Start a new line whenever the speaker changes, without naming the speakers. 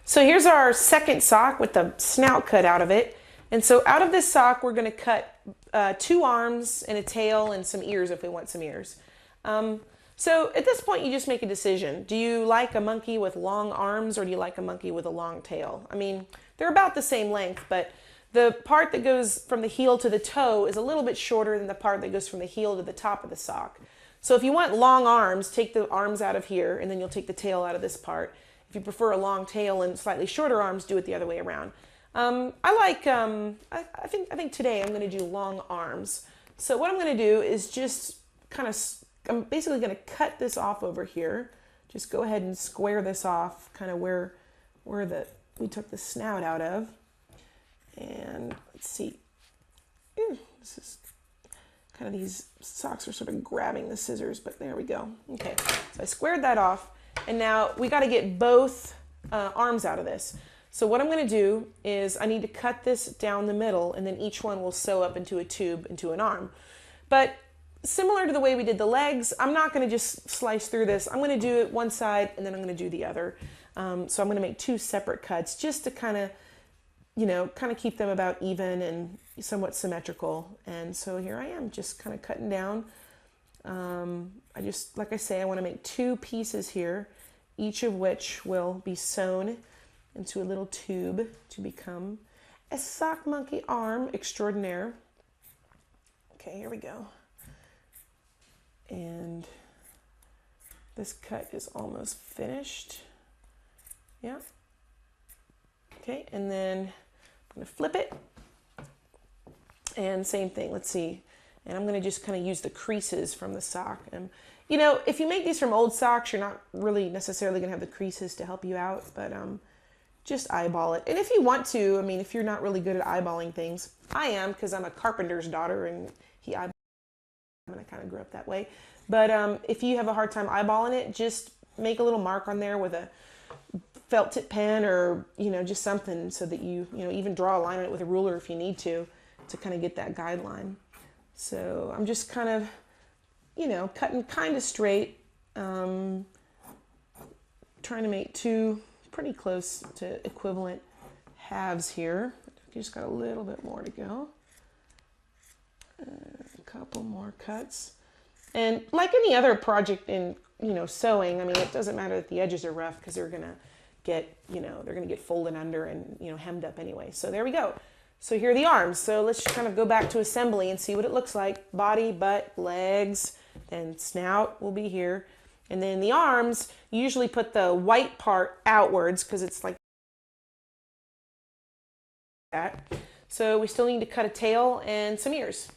So here's our second sock with the snout cut out of it. And so out of this sock, we're going to cut 2 arms and a tail and some ears if we want some ears. So at this point, you just make a decision. Do you like a monkey with long arms or do you like a monkey with a long tail? I mean, they're about the same length, but the part that goes from the heel to the toe is a little bit shorter than the part that goes from the heel to the top of the sock. So if you want long arms, take the arms out of here and then you'll take the tail out of this part. If you prefer a long tail and slightly shorter arms, do it the other way around. I think today I'm going to do long arms. So what I'm going to do is just I'm basically going to cut this off over here. Just go ahead and square this off kind of where we took the snout out of. And let's see. This is kind of, these socks are sort of grabbing the scissors, but there we go. Okay, so I squared that off. And now we got to get both arms out of this. So what I'm going to do is I need to cut this down the middle and then each one will sew up into a tube into an arm. But similar to the way we did the legs, I'm not going to just slice through this. I'm going to do it one side and then I'm going to do the other. So I'm going to make 2 separate cuts just to kind of keep them about even and somewhat symmetrical. And so here I am just kind of cutting down. Like I say, I want to make 2 pieces here, each of which will be sewn into a little tube to become a sock monkey arm extraordinaire. Okay, here we go. And this cut is almost finished. Yeah. Okay, and then I'm going to flip it. And same thing, let's see. And I'm going to just kind of use the creases from the sock. And you know, if you make these from old socks, you're not really necessarily going to have the creases to help you out, but just eyeball it. And if you want to, I mean, if you're not really good at eyeballing things, I am because I'm a carpenter's daughter and he eyeballs and I kind of grew up that way. But if you have a hard time eyeballing it, just make a little mark on there with a felt tip pen or, just something so that you even draw a line on it with a ruler if you need to kind of get that guideline. So I'm just kind of, cutting kind of straight, trying to make 2 pretty close to equivalent halves here. Just got a little bit more to go. A couple more cuts. And like any other project in, sewing, I mean, it doesn't matter that the edges are rough because they're going to get, they're going to get folded under and, hemmed up anyway. So there we go. So here are the arms. So let's just kind of go back to assembly and see what it looks like. Body, butt, legs, and snout will be here. And then the arms, you usually put the white part outwards because it's like that. So we still need to cut a tail and some ears.